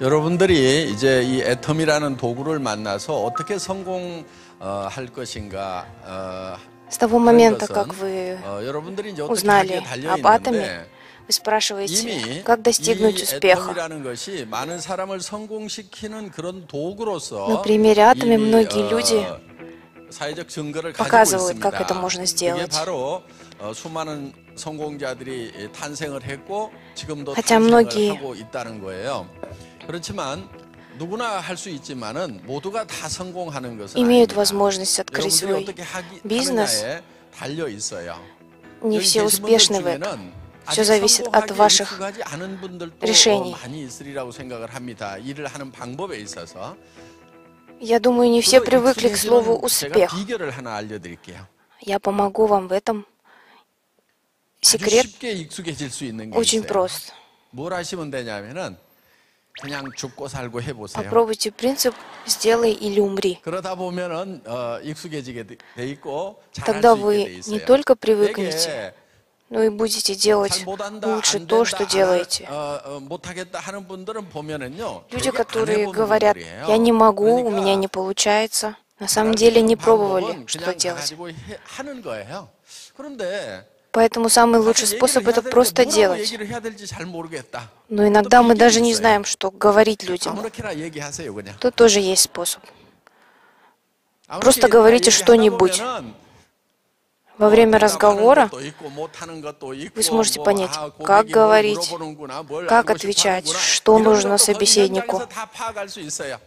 여러분들이 이제 이 애텀이라는 도구를 만나서 어떻게 성공할 것인가 С того 하는 момента, 것은 как вы 여러분들이 이제 어떻게 узнали 하기에 달려 об атоме, 있는데 вы спрашиваете, 이미 как достигнуть 이 успеха. 애텀이라는 것이 많은 사람을 성공시키는 그런 На 도구로서 примере атоме 이미 многие люди 사회적 증거를 가지고 показывают, как это 있습니다. можно 그게 сделать. 바로 수많은 성공자들이 탄생을 했고 지금도 Хотя 탄생을 многие 하고 있다는 거예요. 그렇지만 누구나 할 수 있지만은 모두가 다 성공하는 것은 имеют 아닙니다. возможность открыть 여러분들이 свой 어떻게 бизнес. 하느냐에 달려 있어요. Не 여기 все 계신 분들 успешны в этом. 중에는 Все 아직 зависит от 성공하기에 ваших 익숙하지 않은 분들도 решений. 많이 있으리라고 생각을 합니다. 일을 하는 방법에 있어서. Я думаю, не все 그거 привыкли к слову 익숙해지는 제가 «успех». 비결을 하나 알려드릴게요. Я помогу вам в этом. 아주 Секрет 쉽게 익숙해질 수 있는 게 очень 있어요. прост. 뭘 하시면 되냐면은 그냥 죽고 살고 해보세요. Попробуйте принцип «сделай или умри». 그러다 보면은 익숙해지게 돼 있고 잘할 Тогда 수 있게 돼 вы 있어요. не только 되게 привыкнете, но и будете делать 잘 못한다, лучше 안 то, 된다, что делаете. 못하겠다 하는 분들은 보면은요. Люди, 되게 안 которые 해본 говорят 분들이에요. «я не могу, у меня 그러니까 не получается», на самом 잘할 수 деле не 있는 пробовали, 방법은 что 그냥 делать. 가지고 하는 거예요. 그런데 Поэтому самый лучший 사실 способ 얘기를 해야 это 되는데 просто 뭐라고 делать. 얘기를 해야 될지 잘 모르겠다. Но иногда мы 비결이 даже не 있어요. знаем, что говорить людям. 아무렇게나 얘기하세요, 그냥. Тут тоже есть способ. 아무렇게 Просто говорите 얘기하다 что-нибудь. 보면은 Во время 대답하는 разговора 것도 있고, 못하는 것도 있고, вы сможете понять, 고객이 как 뭘 говорить, 물어보는구나, 뭘 как 알고 싶어 отвечать, 하는구나, что 이런 нужно 것도 거기 собеседнику. 현장에서 다 파악할 수 있어요.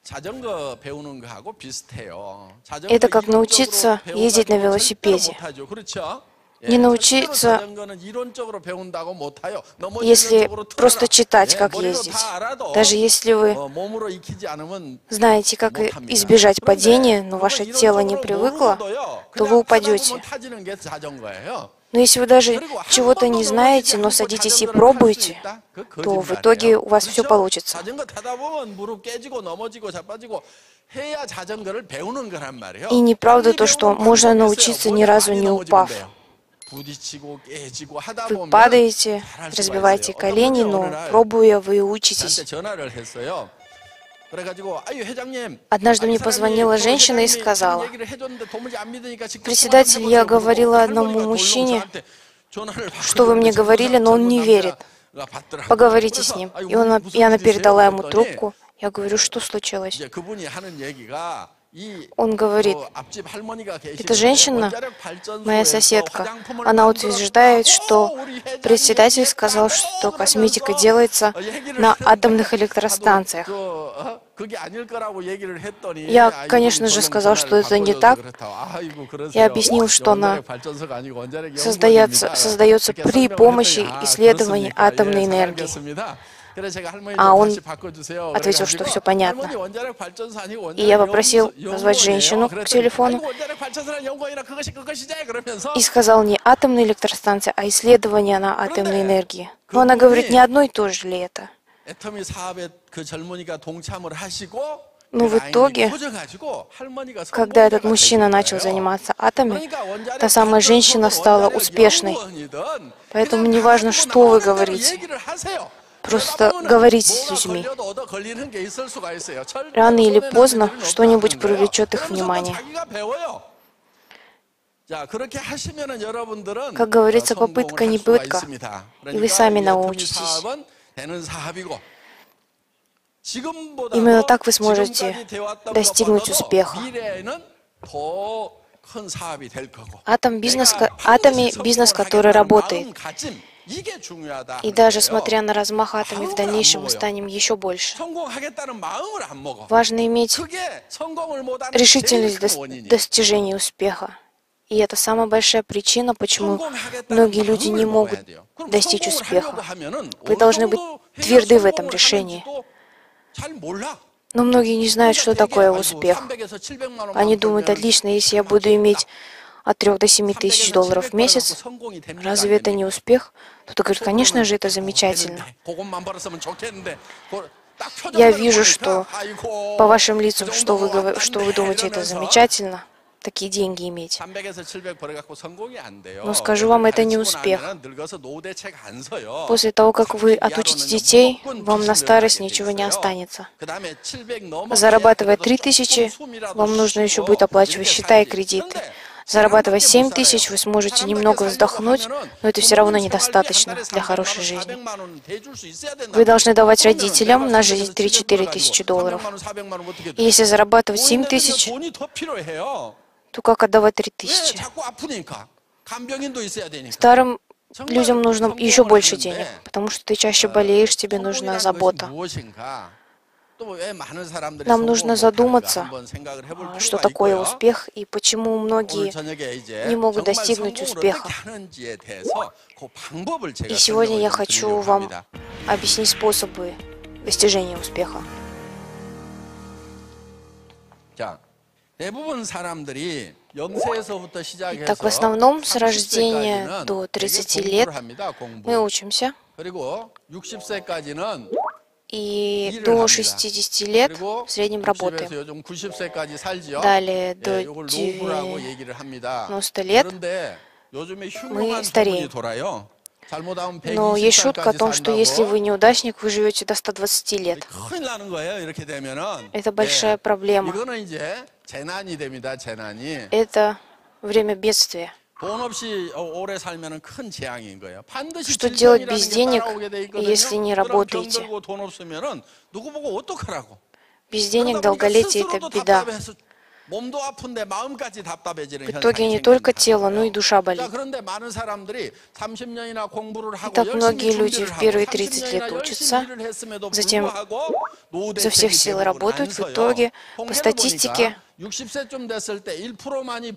자전거 배우는 거하고 비슷해요. Это как научиться ездить на велосипеде. 못하죠. 그렇죠? Не научиться, 자전거는 이론적으로 배운다고 못해요. если 넘어지는 просто читать, как 머리로 ездить. 다 알아도 Даже если вы 몸으로 익히지 않으면 знаете, как 못합니다. избежать 그런데 падения, но 그거 ваше тело не 이론적으로 привыкло, 모르고도요, то 그냥 вы 하다 упадете. 보면 타지는 게 자전거예요. Но если вы даже 그리고 한 чего-то 번도 не 넘어지지 знаете, но 않고 садитесь и 자전거를 탈 수 пробуете, 있다? 그 то в 거짓말이에요. итоге у вас все 그렇죠? получится. 자전거 타다 보면 무릎 깨지고 넘어지고 자빠지고 해야 자전거를 배우는 거란 말이에요. И неправда 빨리 то, что 배우는 можно 방법이 научиться 있어요. ни 뭐냐, разу 많이 не 넘어지면 упав. 돼요. 부딪히고 깨지고 하다 Вы 보면 падаете, 잘할 수가 разбиваете 있어요. колени, 어떤 분이 어느 но 날 пробуя, вы 저한테 учитесь. 전화를 했어요. 그래가지고 아유 회장님, Однажды мне позвонила женщина и сказала: «Председатель, я говорила одному мужчине, что вы мне говорили, но он не верит. Поговорите с ним». И она передала ему трубку. Я говорю: «Что случилось?» Он говорит: «Эта женщина, моя соседка, она утверждает, что председатель сказал, что косметика делается на атомных электростанциях». Я, конечно же, сказал, что это не так. Я объяснил, что она создается при помощи исследований атомной энергии. А он ответил, что все понятно. И я попросил позвать женщину к телефону и сказал не атомная электростанция, а исследование на атомной энергии. Но она говорит, не одно и то же ли это? Но в итоге, когда этот мужчина начал заниматься атомами, та самая женщина стала успешной. Поэтому не важно, что вы говорите. Просто говорите с людьми. Рано или поздно что-нибудь привлечет их внимание. Как говорится, попытка не пытка, и вы сами научитесь. Именно так вы сможете достигнуть успеха. Атоме бизнес, который работает. И даже смотря на размах атоме, в дальнейшем мы станем еще больше. Важно иметь решительность достижения успеха. И это самая большая причина, почему многие люди не могут достичь успеха. Вы должны быть тверды в этом решении. Но многие не знают, что такое успех. Они думают, отлично, если я буду иметь от 3 до 7 тысяч долларов в месяц, разве это не успех? Кто-то говорит, конечно же, это замечательно. Я вижу, что по вашим лицам, что вы думаете, это замечательно. такие деньги иметь. 300에서 700 벌어갖고 성공이 안 돼요. Но скажу вам, это не успех. 늙어서 노후대책 안 서요. После того, как вы отучите детей, вам на старость ничего не останется. Зарабатывая 3000, вам нужно еще будет оплачивать счета и кредиты. Зарабатывая 7000, вы сможете немного вздохнуть, но это все равно недостаточно для хорошей жизни. Вы должны давать родителям на жизнь 3-4 тысячи долларов. И если зарабатывать 7000, то как отдавать 3000? Старым людям нужно еще больше денег, потому что ты чаще болеешь, тебе нужна забота. Нам нужно задуматься, что такое успех и почему многие не могут достигнуть успеха. И сегодня я хочу вам объяснить способы достижения успеха. Итак, в основном с рождения до 30 лет мы учимся, и до 60 лет в среднем работаем. Далее до 90 лет мы стареем. Но есть шутка о том, что если вы неудачник, вы живете до 120 лет. Это большая проблема. Это время бедствия. Что делать без денег, если не работаете? Без денег долголетие – это беда. В итоге не только тело, но и душа болит. Итак, многие люди в первые 30 лет учатся, затем изо всех сил работают, в итоге, по статистике,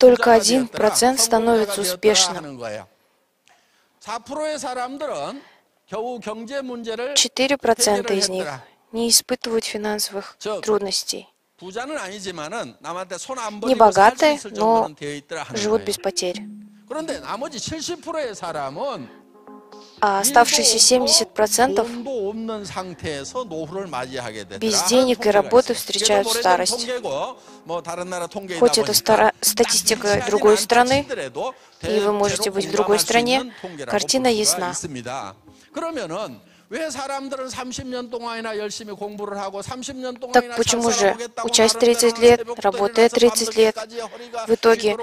только 1% становится успешным. 4% из них не испытывают финансовых трудностей. Не богатые, но живут без потерь. А оставшиеся 70% без денег и работы встречают старость. Хоть это статистика другой страны, и вы можете быть в другой стране, картина ясна. Так почему же, учась 30 лет, работая 30 лет, в итоге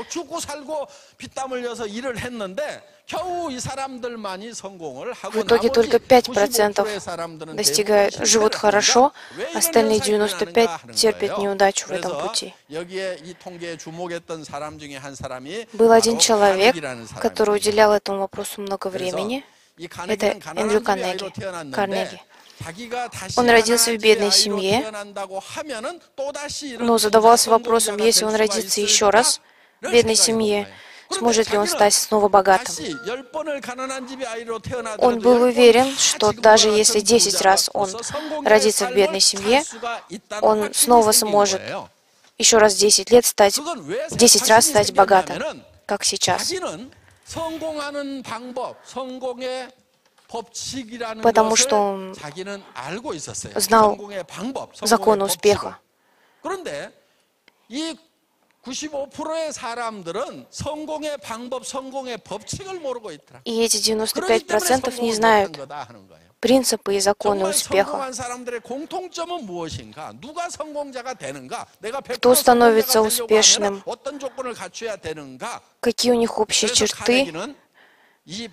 только 5% живут хорошо, остальные 95% терпят неудачу в этом пути. Был один человек, который уделял этому вопросу много времени. Это Эндрю Карнеги. Он родился в бедной семье, но задавался вопросом, если он родится еще раз в бедной семье, сможет ли он стать снова богатым. Он был уверен, что даже если 10 раз он родится в бедной семье, он снова сможет еще раз 10 раз стать богатым, как сейчас. Потому что он знал законы успеха. И эти 95% не знают принципы и законы успеха. Кто становится успешным? Какие у них общие черты? И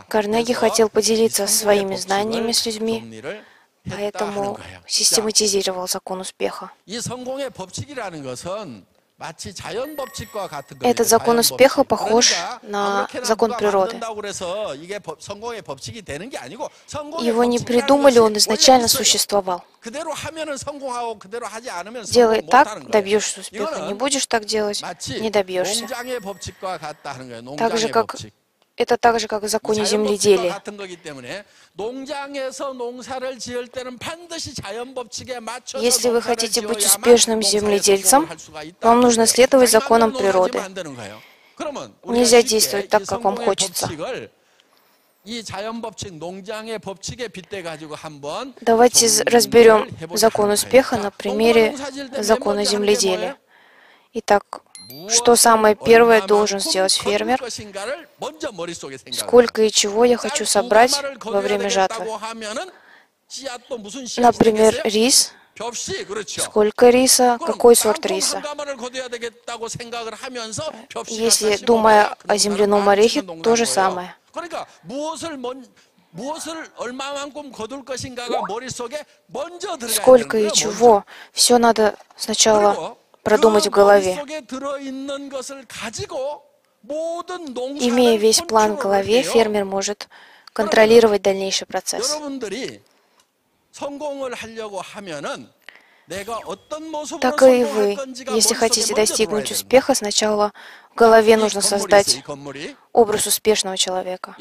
Карнеги хотел поделиться своими знаниями с людьми, поэтому систематизировал закон успеха. Этот закон успеха похож на закон природы. Его не придумали, он изначально существовал. Делай так, добьешься успеха. Не будешь так делать, не добьешься. Это так же, как в законе земледелия. Если вы хотите быть успешным земледельцем, вам нужно следовать законам природы. Нельзя действовать так, как вам хочется. Давайте разберем закон успеха на примере закона земледелия. Итак, что самое первое должен сделать фермер? Сколько и чего я хочу собрать во время жатвы? Например, рис. Сколько риса? Какой сорт риса? Если, думая о земляном орехе, то же самое. Сколько и чего? Все надо сначала продумать в голове. Имея весь план в голове, фермер может контролировать дальнейший процесс. Так и вы, если хотите достигнуть успеха, сначала в голове нужно создать образ успешного человека.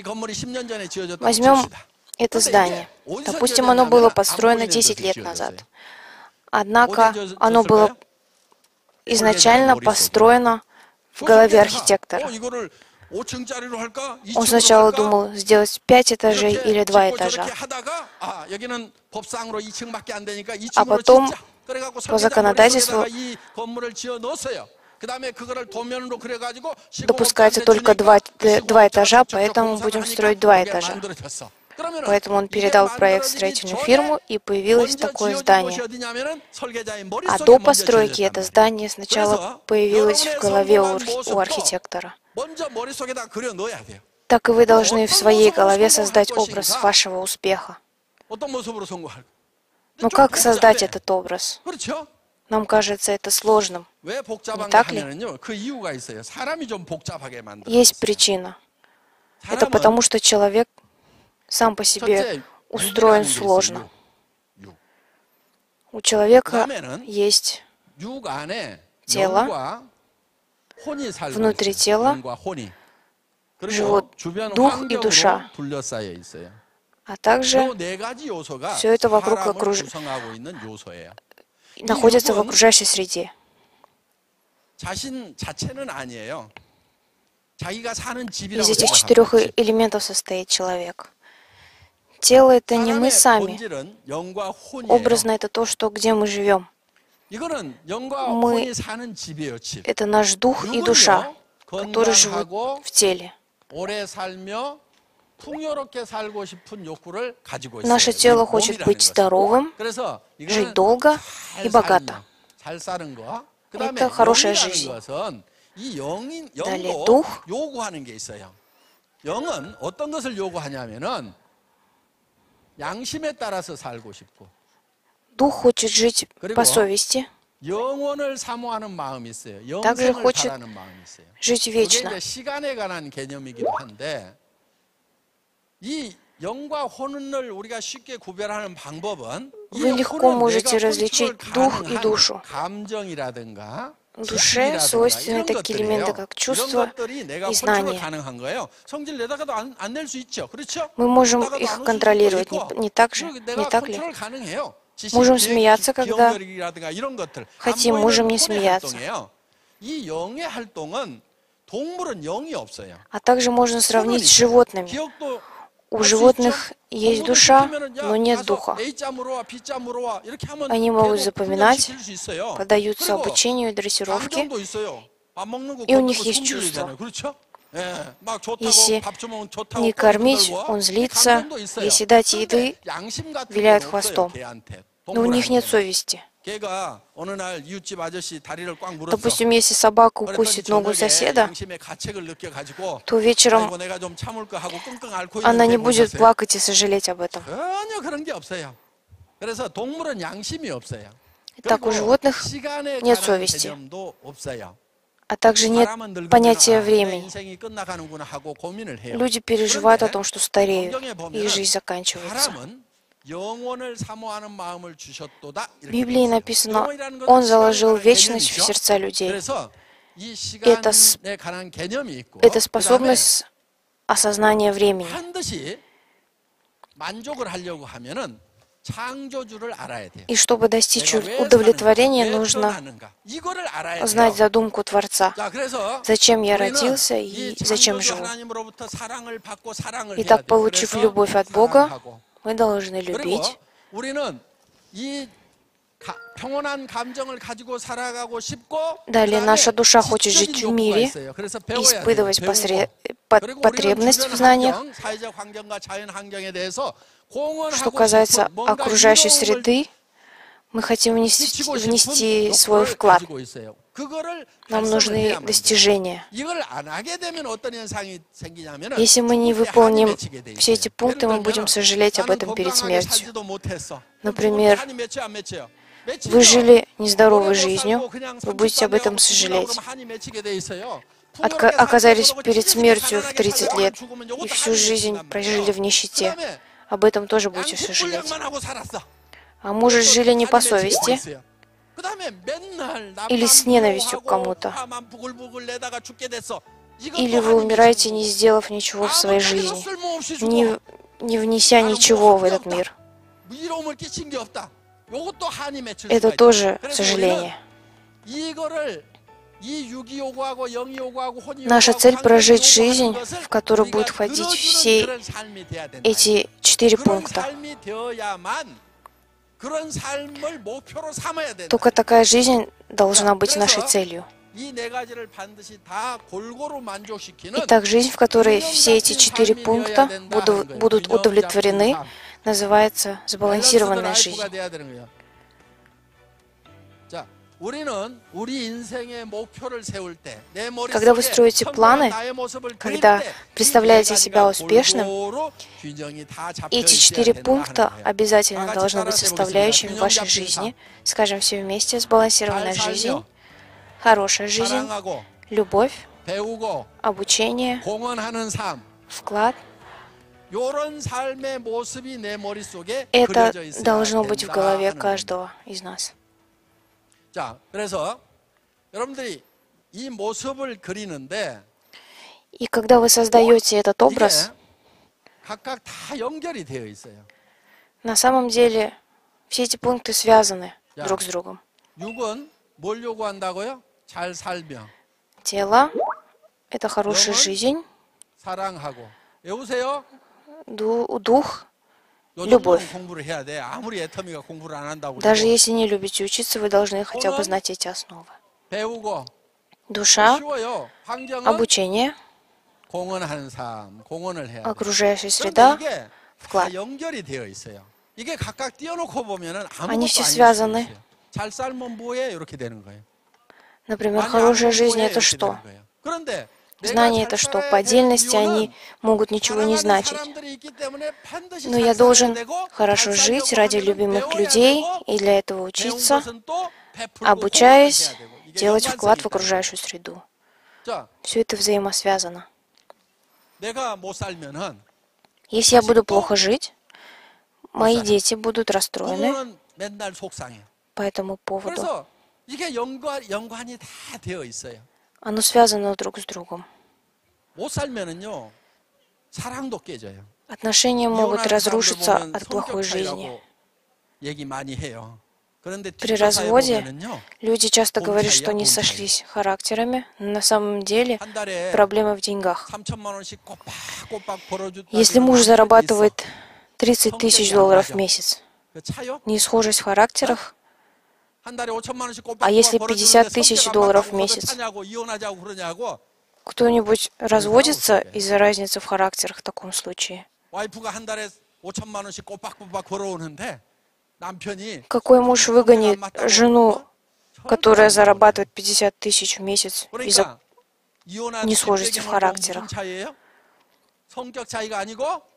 Возьмем это здание. Допустим, оно было построено 10 лет назад. Однако оно было изначально построено в голове архитектора. Он сначала думал сделать 5 этажей или 2 этажа. А потом по законодательству допускается только 2 этажа, поэтому будем строить 2 этажа. Поэтому он передал проект в строительную фирму, и появилось такое здание. А до постройки это здание сначала появилось в голове у архитектора. Так и вы должны в своей голове создать образ вашего успеха. Но как создать этот образ? Нам кажется это сложным. Не так ли? Есть причина. Это потому, что человек сам по себе устроен сложно. У человека есть тело, внутри тела живут дух и душа, а также все это находится в окружающей среде. Из этих 4 элементов состоит человек. Тело — это не мы сами. Образно это то, где мы живем. Мы — это наш дух и душа, которые живут в теле. Наше тело хочет быть здоровым, жить долго и богато. Это хорошая жизнь. Далее дух. Дух хочет жить по совести, также хочет жить вечно. Вы легко можете различить дух и душу. Душе свойственны такие элементы, как чувство и знание. Мы можем их контролировать, не так ли? Можем смеяться, когда хотим, можем не смеяться. А также можно сравнить с животными. У животных есть душа, но нет духа. Они могут запоминать, поддаются обучению и дрессировке, и у них есть чувства. Если не кормить, он злится, если дать еды, виляет хвостом. Но у них нет совести. Допустим, если собака укусит ногу соседа, то вечером она не будет плакать и сожалеть об этом. Так у животных нет совести, а также нет понятия времени. Люди переживают о том, что стареют, и их жизнь заканчивается. В Библии написано, Он заложил вечность в сердца людей. Это способность осознания времени. И чтобы достичь удовлетворения, нужно знать задумку Творца. Зачем я родился и зачем живу. Итак, получив любовь от Бога, мы должны любить. Далее, наша душа хочет жить в мире, испытывать потребность в знаниях. Что касается окружающей среды, мы хотим внести свой вклад. Нам нужны достижения. Если мы не выполним все эти пункты, мы будем сожалеть об этом перед смертью. Например, вы жили нездоровой жизнью, вы будете об этом сожалеть. Оказались перед смертью в 30 лет и всю жизнь прожили в нищете. Об этом тоже будете сожалеть. А может, жили не по совести или с ненавистью к кому-то. Или вы умираете, не сделав ничего в своей жизни, не внеся ничего в этот мир. Это тоже сожаление. Наша цель — прожить жизнь, в которую будут входить все эти 4 пункта. Только такая жизнь должна быть нашей целью. Итак, жизнь, в которой все эти 4 пункта будут удовлетворены, называется сбалансированная жизнь. Когда вы строите планы, когда представляете себя успешным, эти 4 пункта обязательно должны быть составляющими вашей жизни. Скажем все вместе: сбалансированная жизнь, хорошая жизнь, любовь, обучение, вклад. Это должно быть в голове каждого из нас. И когда вы создаете этот образ, на самом деле все эти пункты связаны друг с другом. Тело — это хорошая жизнь, дух — любовь. Даже если не любите учиться, вы должны хотя бы знать эти основы. Душа, обучение, окружающая среда, вклад. Они все связаны. Например, хорошая жизнь — это что? Знание — это что? По отдельности они могут ничего не значить. Но я должен хорошо жить ради любимых людей и для этого учиться, обучаясь, делать вклад в окружающую среду. Все это взаимосвязано. Если я буду плохо жить, мои дети будут расстроены по этому поводу. Оно связано друг с другом. Отношения могут разрушиться от плохой жизни. При разводе люди часто говорят, что не сошлись характерами, но на самом деле проблема в деньгах. Если муж зарабатывает $30 000 в месяц, несхожесть в характерах, а если $50 000 в месяц, кто-нибудь разводится из-за разницы в характерах в таком случае? Какой муж выгонит жену, которая зарабатывает $50 000 в месяц из-за несхожести в характерах?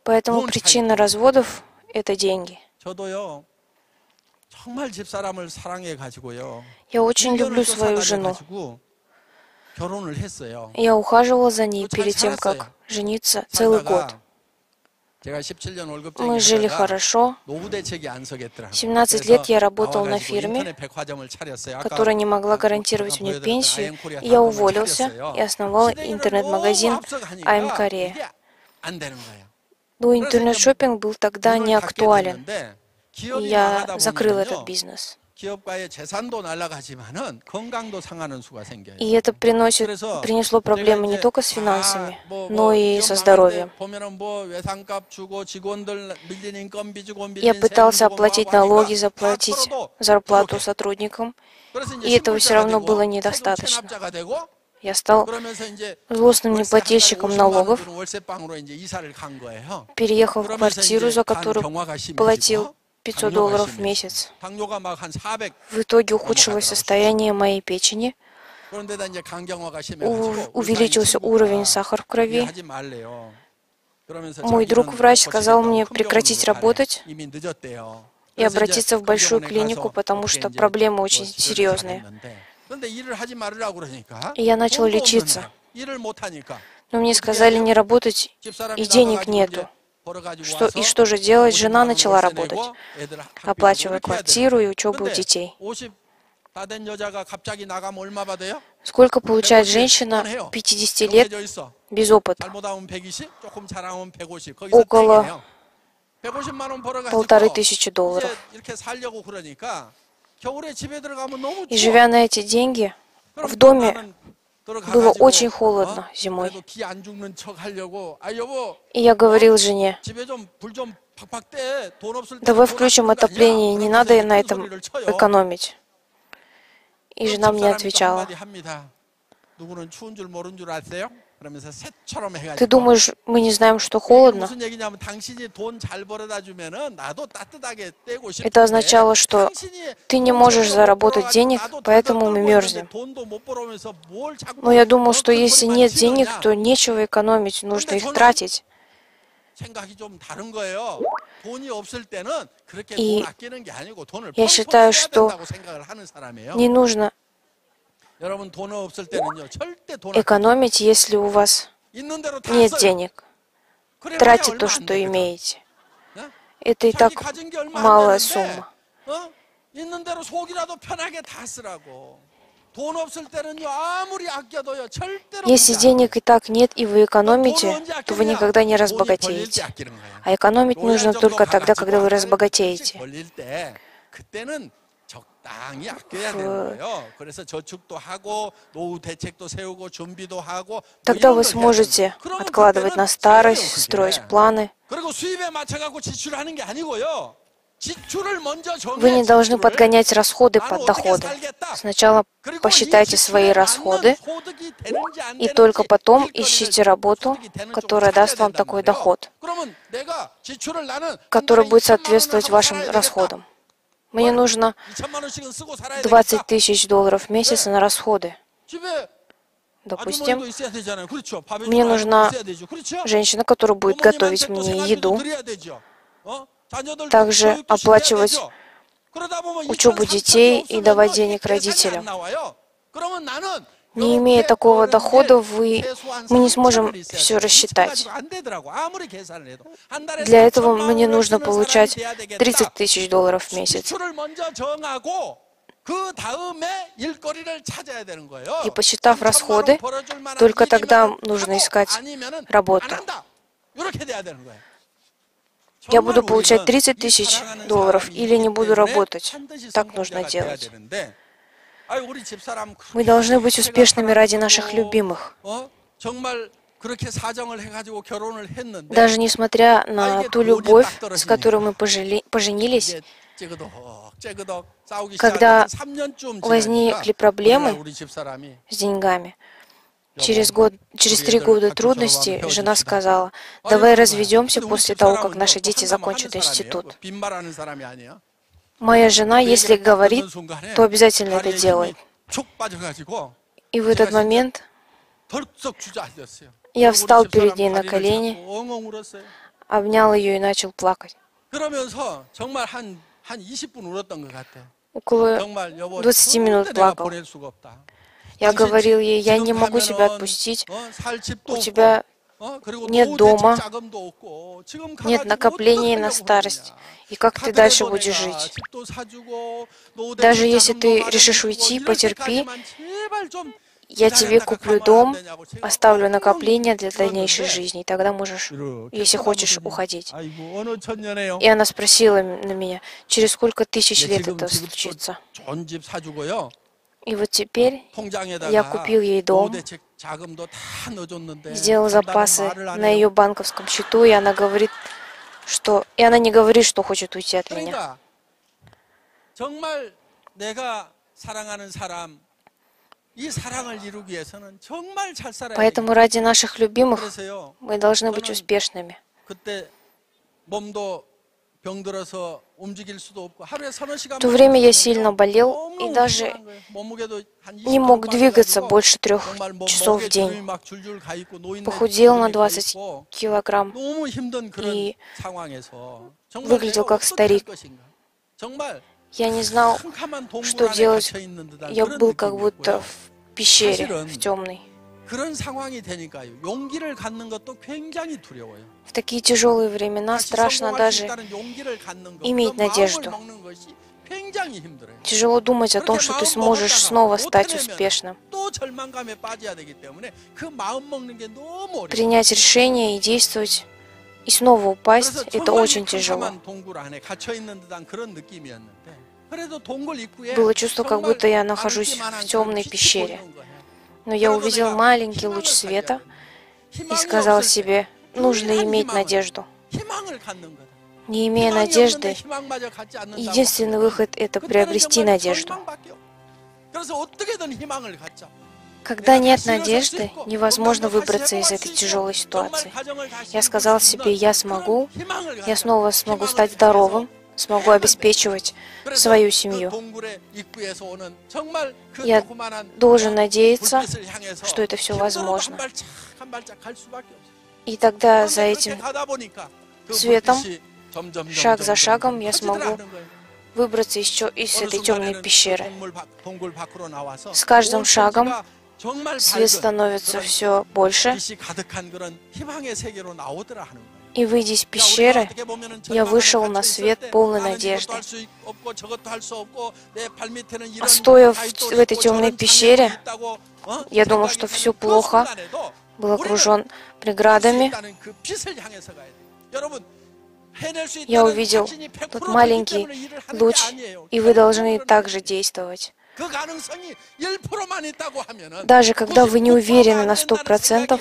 Поэтому причина разводов — это деньги. Я очень люблю свою жену. Я ухаживала за ней перед тем, как жениться, целый год. Мы жили хорошо. 17 лет я работал на фирме, которая не могла гарантировать мне пенсию. Я уволился и основал интернет-магазин I'm Korea. Но интернет-шоппинг был тогда не актуален. И я закрыл этот бизнес. 기업가의 재산도 날아가지만은 건강도 상하는 수가 생겨요. И это принесло проблемы не только с финансами, но и со здоровьем. Я пытался оплатить налоги, заплатить зарплату сотрудникам, и этого все равно было недостаточно. Я стал злостным неплательщиком налогов, переехал в квартиру, за которую платил $500 в месяц. В итоге ухудшилось состояние моей печени, увеличился уровень сахара в крови. Мой друг-врач сказал мне прекратить работать и обратиться в большую клинику, потому что проблемы очень серьезные. И я начал лечиться. Но мне сказали не работать, и денег нету. Что же делать? Жена начала работать, оплачивая квартиру и учебу детей. Сколько получает женщина 50 лет без опыта? Около $1500. И живя на эти деньги, в доме было очень холодно зимой. И я говорил жене: давай включим отопление, не надо на этом экономить. И жена мне отвечала: ты думаешь, мы не знаем, что холодно? Это означало, что ты не можешь заработать денег, поэтому мы мерзнем. Но я думал, что если нет денег, то нечего экономить, нужно их тратить. И я считаю, что не нужно экономить, если у вас нет денег. Тратьте то, что имеете. Это и так малая сумма. Если денег и так нет, и вы экономите, то вы никогда не разбогатеете. А экономить нужно только тогда, когда вы разбогатеете. Тогда вы сможете откладывать на старость, строить планы. Вы не должны подгонять расходы под доходы. Сначала посчитайте свои расходы, и только потом ищите работу, которая даст вам такой доход, который будет соответствовать вашим расходам. Мне нужно $20 000 в месяц на расходы. Допустим, мне нужна женщина, которая будет готовить мне еду, также оплачивать учебу детей и давать денег родителям. Не имея такого дохода, мы не сможем все рассчитать. Для этого мне нужно получать $30 000 в месяц. И посчитав расходы, только тогда нужно искать работу. Я буду получать $30 000 или не буду работать. Так нужно делать. Мы должны быть успешными ради наших любимых. Даже несмотря на ту любовь, с которой мы поженились, когда возникли проблемы с деньгами, через 3 года трудностей жена сказала: давай разведемся после того, как наши дети закончат институт. Моя жена, если говорит, то обязательно это делает. И в этот момент я встал перед ней на колени, обнял ее и начал плакать. Около 20 минут плакал. Я говорил ей: я не могу тебя отпустить, у тебя нет дома, нет накоплений на старость. И как ты дальше будешь жить? Даже если ты решишь уйти, потерпи я тебе куплю дом, оставлю накопление для дальнейшей жизни, и тогда можешь, если хочешь, уходить. И она спросила на меня, через сколько тысяч лет это случится. И вот теперь я купил ей дом, сделал запасы на ее банковском счету, и она говорит, что... И она не говорит, что хочет уйти от меня. Поэтому ради наших любимых мы должны быть успешными. В то время я сильно болел и даже не мог двигаться больше 3 часов в день. Похудел на 20 килограмм и выглядел как старик. Я не знал, что делать. Я был как будто в пещере, в темной. В такие тяжелые времена страшно даже иметь надежду. Тяжело думать о том, что ты сможешь снова стать успешным. Принять решение и действовать, и снова упасть, это очень тяжело. Было чувство, как будто я нахожусь в темной пещере. Но я увидел маленький луч света и сказал себе, нужно иметь надежду. Не имея надежды, единственный выход – это приобрести надежду. Когда нет надежды, невозможно выбраться из этой тяжелой ситуации. Я сказал себе, я смогу, я снова смогу стать здоровым, смогу обеспечивать свою семью. Я должен надеяться, что это все возможно. И тогда за этим светом, шаг за шагом, я смогу выбраться из этой темной пещеры. С каждым шагом свет становится все больше. И, выйдя из пещеры, я вышел на свет полной надежды. А стоя в этой темной пещере, я думал, что все плохо, был окружен преградами. Я увидел тот маленький луч, и вы должны также действовать. Даже когда вы не уверены на 100%,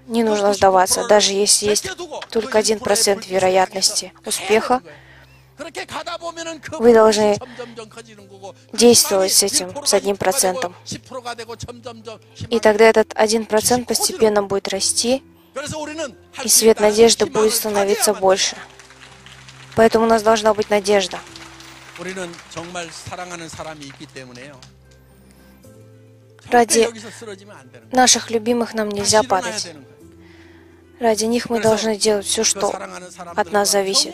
не нужно сдаваться, даже если есть только 1% вероятности успеха. Вы должны действовать с этим, с 1%. И тогда этот 1% постепенно будет расти, и свет надежды будет становиться больше. Поэтому у нас должна быть надежда. Ради наших любимых нам нельзя падать. Ради них мы должны делать все, что от нас зависит.